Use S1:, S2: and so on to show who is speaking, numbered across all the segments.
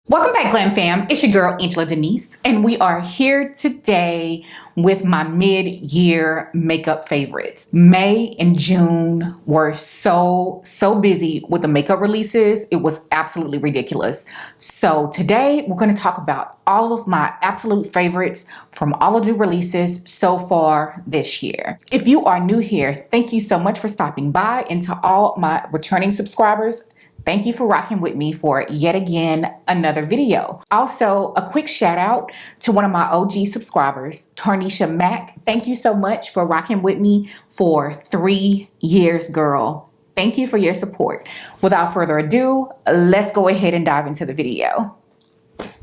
S1: Welcome back, GlamFam. It's your girl, Angela Denise, and we are here today with my mid-year makeup favorites. May and June were so busy with the makeup releases. It was absolutely ridiculous. So today we're going to talk about all of my absolute favorites from all of the releases so far this year. If you are new here, thank you so much for stopping by, and to all my returning subscribers, thank you for rocking with me for yet again another video. Also, a quick shout out to one of my OG subscribers, Tarnisha Mack. Thank you so much for rocking with me for 3 years, girl. Thank you for your support. Without further ado, let's go ahead and dive into the video.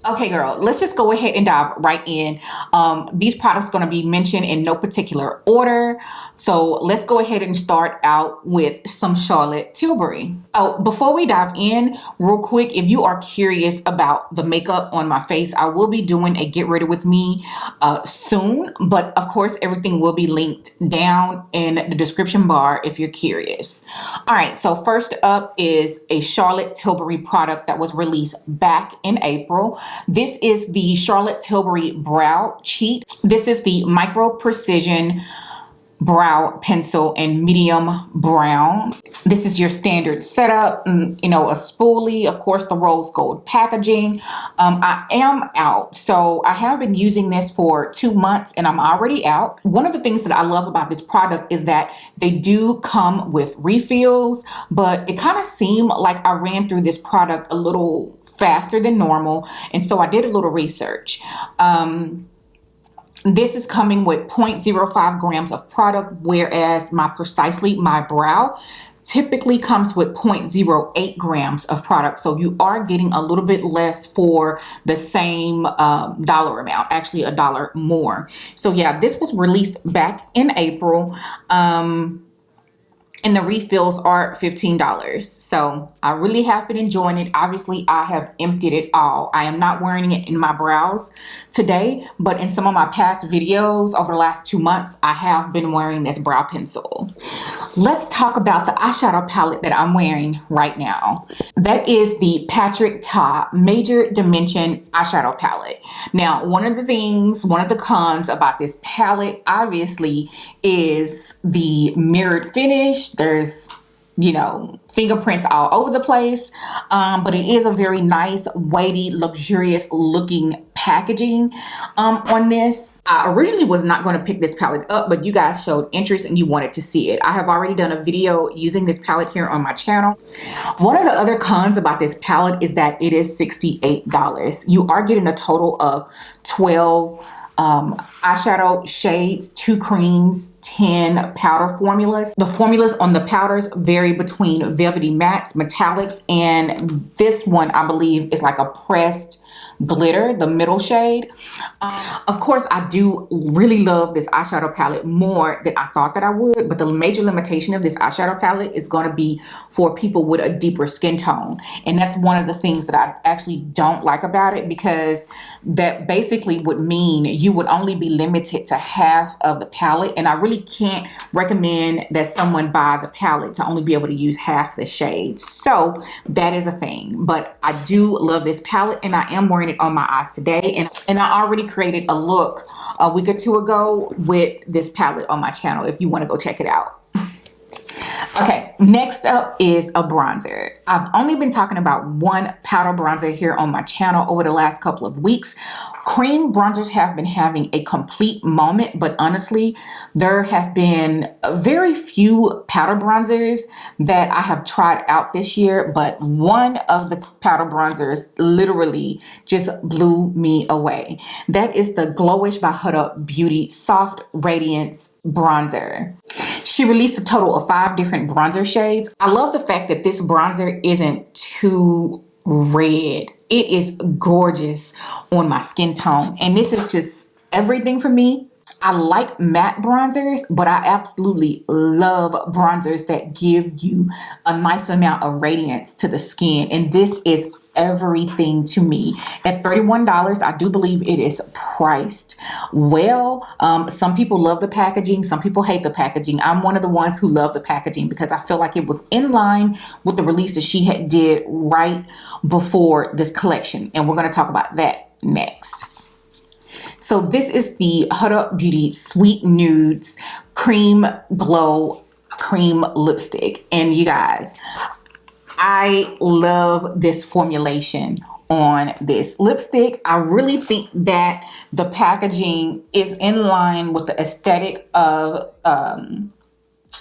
S1: Okay, girl, let's just go ahead and dive right in. These products are going to be mentioned in no particular order. So let's go ahead and start out with some Charlotte Tilbury. Oh, before we dive in, real quick, if you are curious about the makeup on my face, I will be doing a get ready with me soon. But of course, everything will be linked down in the description bar if you're curious. All right, so first up is a Charlotte Tilbury product that was released back in April. This is the Charlotte Tilbury Brow Cheat. This is the Micro Precision Brow Pencil in medium brown. This is your standard setup, you know, a spoolie, of course, the rose gold packaging. I am out, so I have been using this for 2 months and I'm already out. One of the things that I love about this product is that they do come with refills, but it kind of seemed like I ran through this product a little faster than normal, and so I did a little research. This is coming with 0.05 grams of product, whereas my brow typically comes with 0.08 grams of product. So you are getting a little bit less for the same dollar amount, actually $1 more. So yeah, this was released back in April. And the refills are $15. So I really have been enjoying it. Obviously, I have emptied it all. I am not wearing it in my brows today, but in some of my past videos over the last 2 months, I have been wearing this brow pencil. Let's talk about the eyeshadow palette that I'm wearing right now. That is the Patrick Ta Major Dimension eyeshadow palette. Now, one of the cons about this palette, obviously, is the mirrored finish. There's, you know, fingerprints all over the place, but it is a very nice, weighty, luxurious looking packaging on this. I originally was not going to pick this palette up, but you guys showed interest and you wanted to see it. I have already done a video using this palette here on my channel. One of the other cons about this palette is that it is $68. You are getting a total of 12 eyeshadow shades, 2 creams, 10 powder formulas. The formulas on the powders vary between velvety mattes, metallics, and this one I believe is like a pressed glitter, the middle shade. Of course, I do really love this eyeshadow palette more than I thought that I would, but the major limitation of this eyeshadow palette is going to be for people with a deeper skin tone. And that's one of the things that I actually don't like about it, because that basically would mean you would only be limited to half of the palette. And I really can't recommend that someone buy the palette to only be able to use half the shades. So that is a thing, but I do love this palette and I am wearing it on my eyes today, and I already created a look a week or 2 ago with this palette on my channel if you want to go check it out. Okay, next up is a bronzer. I've only been talking about one powder bronzer here on my channel over the last couple of weeks. Cream bronzers have been having a complete moment, but honestly, there have been very few powder bronzers that I have tried out this year, but one of the powder bronzers literally just blew me away. That is the Glowish by HuDA Beauty Soft Radiance Bronzer. She released a total of 5 different bronzer shades. I love the fact that this bronzer isn't too red. It is gorgeous on my skin tone, and this is just everything for me. I like matte bronzers, but I absolutely love bronzers that give you a nice amount of radiance to the skin, and this is everything to me. At $31, I do believe it is priced well. Some people love the packaging, some people hate the packaging. I'm one of the ones who love the packaging because I feel like it was in line with the release that she had did right before this collection, and we're going to talk about that next. So this is the HuDA Beauty Sweet Nudes Cream Glow Cream Lipstick, and you guys, I love this formulation on this lipstick. I really think that the packaging is in line with the aesthetic of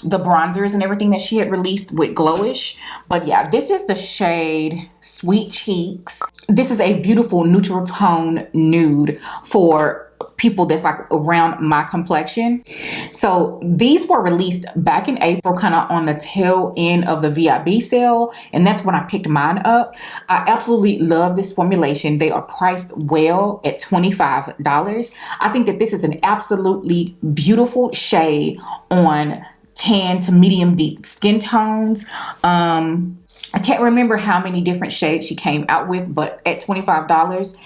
S1: the bronzers and everything that she had released with Glowish. But yeah, this is the shade Sweet Cheeks. This is a beautiful neutral tone nude for people that's like around my complexion. So these were released back in April, kind of on the tail end of the VIB sale, and that's when I picked mine up. I absolutely love this formulation. They are priced well at $25. I think that this is an absolutely beautiful shade on tan to medium deep skin tones. I can't remember how many different shades she came out with, but at $25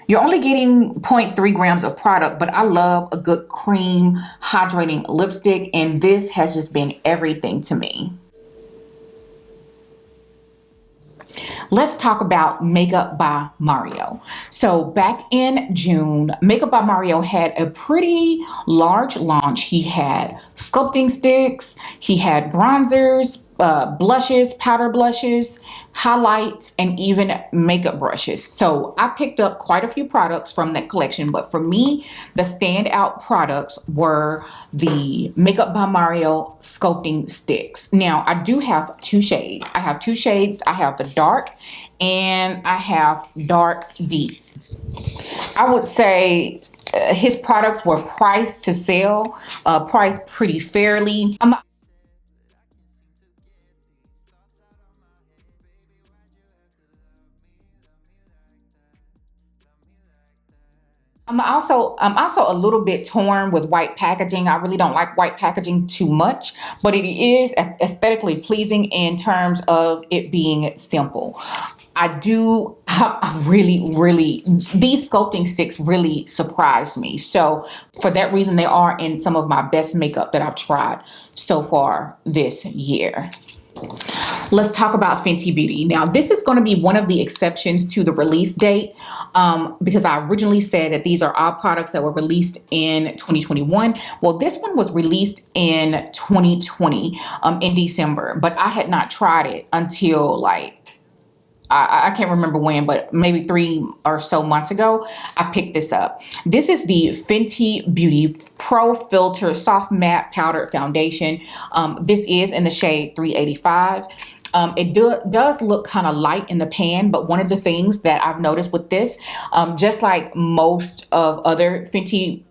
S1: you're only getting 0.3 grams of product, but I love a good cream hydrating lipstick, and this has just been everything to me. Let's talk about Makeup by Mario. So back in June, Makeup by Mario had a pretty large launch. He had sculpting sticks, he had bronzers, blushes, powder blushes, highlights, and even makeup brushes. So I picked up quite a few products from that collection, but for me, the standout products were the Makeup by Mario Sculpting Sticks. Now, I do have two shades. I have two shades. I have the dark and I have dark deep. I would say his products were priced to sell, priced pretty fairly. I'm also a little bit torn with white packaging. I really don't like white packaging too much, but it is aesthetically pleasing in terms of it being simple. I really, these sculpting sticks really surprised me. So for that reason, they are in some of my best makeup that I've tried so far this year. Let's talk about Fenty Beauty. Now, this is going to be one of the exceptions to the release date because I originally said that these are all products that were released in 2021. Well, this one was released in 2020 in December, but I had not tried it until like, I can't remember when, but maybe 3 or so months ago, I picked this up. This is the Fenty Beauty Pro Filter Soft Matte Powder Foundation. This is in the shade 385. It does look kind of light in the pan, but one of the things that I've noticed with this, just like most of other Fenty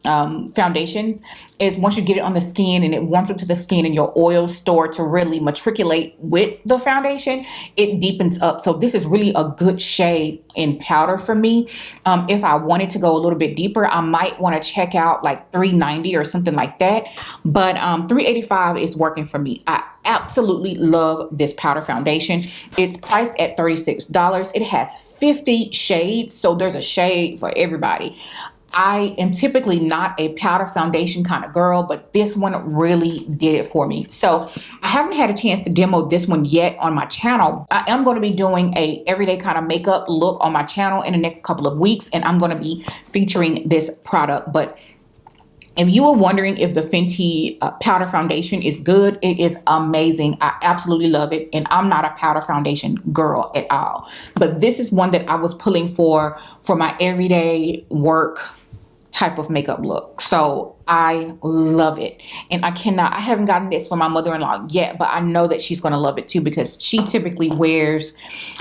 S1: foundations, is once you get it on the skin and it warms up to the skin and your oils store to really matriculate with the foundation, it deepens up. So this is really a good shade in powder for me. If I wanted to go a little bit deeper, I might want to check out like 390 or something like that. But 385 is working for me. I absolutely love this powder foundation. It's priced at $36. It has 50 shades, so there's a shade for everybody. I am typically not a powder foundation kind of girl, but this one really did it for me. So I haven't had a chance to demo this one yet on my channel. I am going to be doing a everyday kind of makeup look on my channel in the next couple of weeks, and I'm going to be featuring this product. But if you were wondering if the Fenty powder foundation is good, it is amazing. I absolutely love it. And I'm not a powder foundation girl at all. But this is one that I was pulling for my everyday work type of makeup look. So I love it. And I haven't gotten this for my mother-in-law yet, but I know that she's going to love it too because she typically wears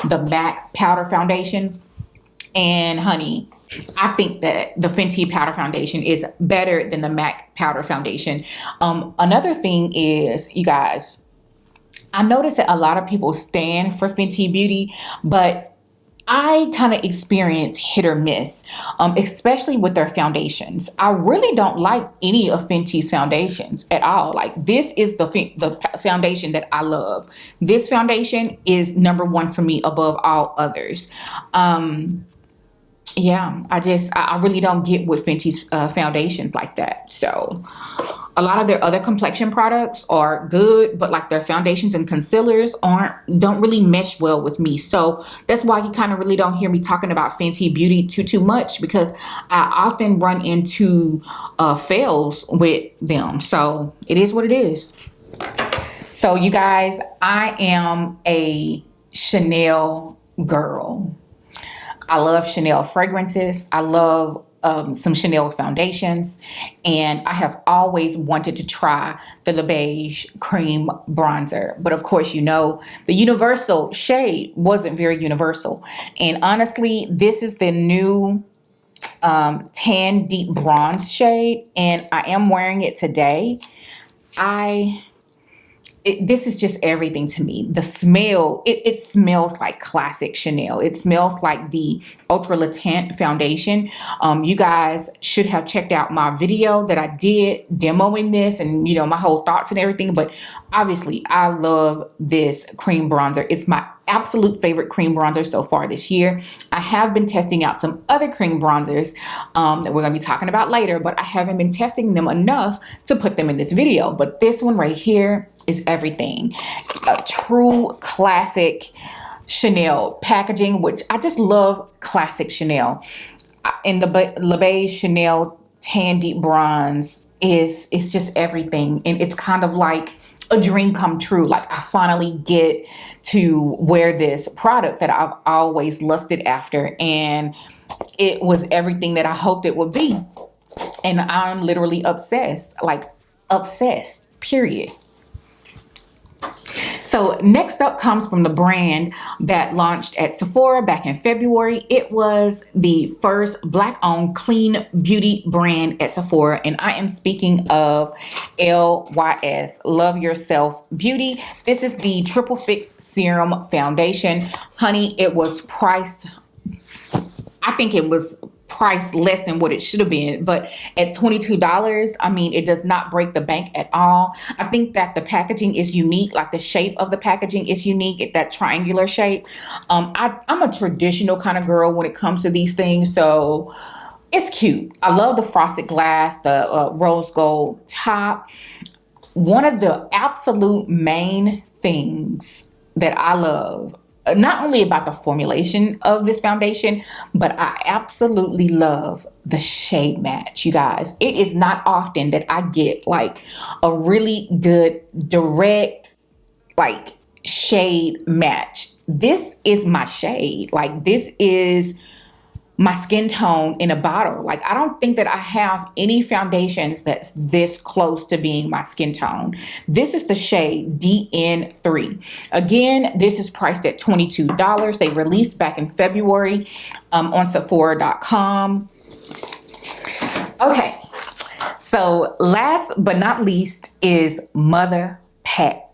S1: the MAC powder foundation. And honey, I think that the Fenty powder foundation is better than the MAC powder foundation. Another thing is, you guys, I noticed that a lot of people stand for Fenty Beauty, but I kind of experience hit or miss, especially with their foundations. I really don't like any of Fenty's foundations at all. Like, this is the foundation that I love. This foundation is number one for me above all others. Yeah, I really don't get with Fenty's foundations like that. So a lot of their other complexion products are good, but like their foundations and concealers don't really mesh well with me. So that's why you kind of really don't hear me talking about Fenty Beauty too much, because I often run into fails with them. So it is what it is. So you guys, I am a Chanel girl. I love Chanel fragrances. I love some Chanel foundations, and I have always wanted to try the Le Beige cream bronzer. But of course, you know, the universal shade wasn't very universal. And honestly, this is the new tan deep bronze shade, and I am wearing it today. This is just everything to me. The smell, it smells like classic Chanel. It smells like the Ultra Le Tint foundation. You guys should have checked out my video that I did demoing this, and, you know, my whole thoughts and everything. But obviously, I love this cream bronzer. It's my absolute favorite cream bronzer so far this year. I have been testing out some other cream bronzers that we're going to be talking about later, but I haven't been testing them enough to put them in this video. But this one right here is everything. A true classic Chanel packaging, which I just love classic Chanel. And the Le Beige Chanel Tan Deep Bronze it's just everything. And it's kind of like a dream come true. Like, I finally get to wear this product that I've always lusted after, and it was everything that I hoped it would be. And I'm literally obsessed, like obsessed, period. So next up comes from the brand that launched at Sephora back in February. It was the first Black-owned clean beauty brand at Sephora, and I am speaking of LYS, Love Yourself Beauty. This is the Triple Fix Serum Foundation. Honey, it was priced, I think it was priced less than what it should have been, but at $22, I mean, it does not break the bank at all. I think that the packaging is unique, like the shape of the packaging is unique, that triangular shape. I'm a traditional kind of girl when it comes to these things, so it's cute. I love the frosted glass, the rose gold top. One of the absolute main things that I love, not only about the formulation of this foundation, but I absolutely love the shade match, you guys. It is not often that I get like a really good direct like shade match. This is my shade. Like, this is my skin tone in a bottle. Like, I don't think that I have any foundations that's this close to being my skin tone. This is the shade DN3. Again, this is priced at $22. They released back in February on Sephora.com. Okay, so last but not least is Mother Pat.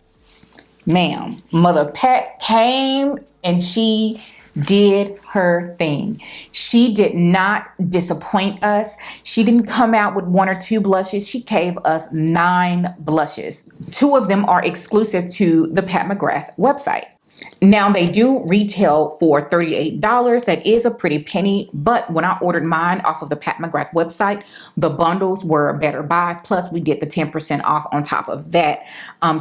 S1: Ma'am, Mother Pat came and she did her thing. She did not disappoint us. She didn't come out with 1 or 2 blushes. She gave us 9 blushes. 2 of them are exclusive to the Pat McGrath website. Now, they do retail for $38. That is a pretty penny, but when I ordered mine off of the Pat McGrath website, the bundles were a better buy. Plus, we get the 10% off on top of that.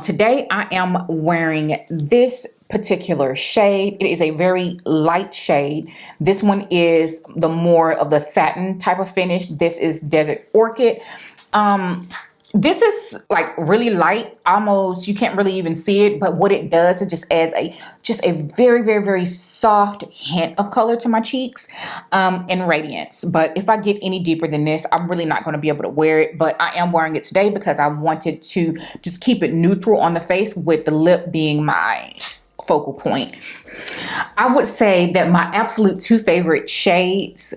S1: Today, I am wearing this particular shade. It is a very light shade. This one is the more of the satin type of finish. This is Desert Orchid. This is like really light, almost you can't really even see it, but what it does, it just adds a very soft hint of color to my cheeks and radiance. But if I get any deeper than this, I'm really not going to be able to wear it, but I am wearing it today because I wanted to just keep it neutral on the face, with the lip being my focal point. I would say that my absolute 2 favorite shades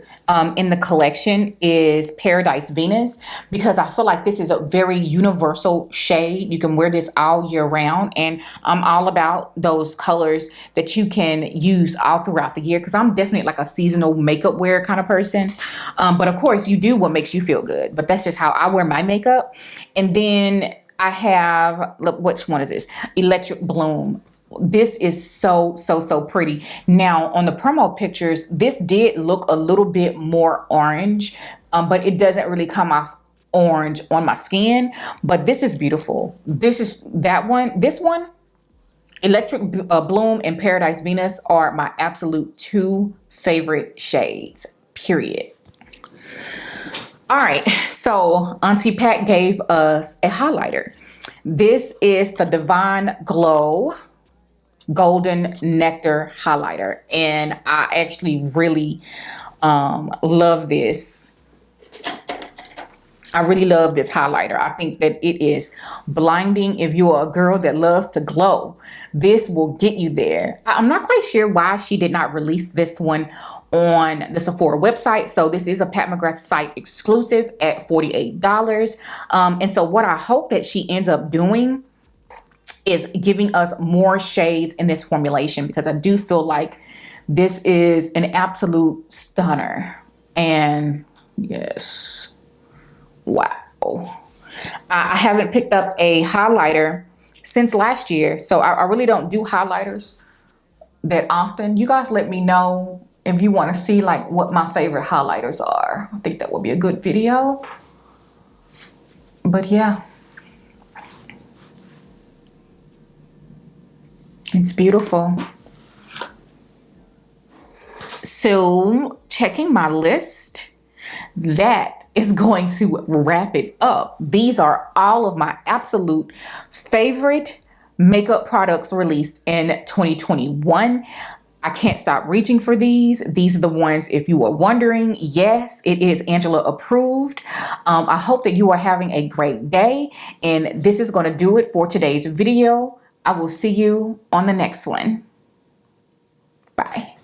S1: in the collection is Paradise Venus, because I feel like this is a very universal shade. You can wear this all year round, and I'm all about those colors that you can use all throughout the year, because I'm definitely like a seasonal makeup wear kind of person. But of course you do what makes you feel good, but that's just how I wear my makeup. And then I have, look, which one is this? Electric Bloom. This is so pretty. Now on the promo pictures, this did look a little bit more orange, but it doesn't really come off orange on my skin. But this is beautiful. This is that one. This one, Electric Bloom and Paradise Venus, are my absolute 2 favorite shades, period. All right, so Auntie Pat gave us a highlighter. This is the Divine Glow Golden Nectar highlighter, and I actually really love this. I really love this highlighter. I think that it is blinding. If you're a girl that loves to glow, this will get you there. I'm not quite sure why she did not release this one on the Sephora website. So this is a Pat McGrath site exclusive at $48. And so what I hope that she ends up doing is giving us more shades in this formulation, because I do feel like this is an absolute stunner. And yes, wow. I haven't picked up a highlighter since last year, so I really don't do highlighters that often. You guys let me know if you want to see like what my favorite highlighters are. I think that would be a good video. But yeah, it's beautiful. So checking my list, that is going to wrap it up. These are all of my absolute favorite makeup products released in 2021. I can't stop reaching for these. These are the ones, if you were wondering, yes, it is Angela approved. I hope that you are having a great day, and this is going to do it for today's video. I will see you on the next one. Bye.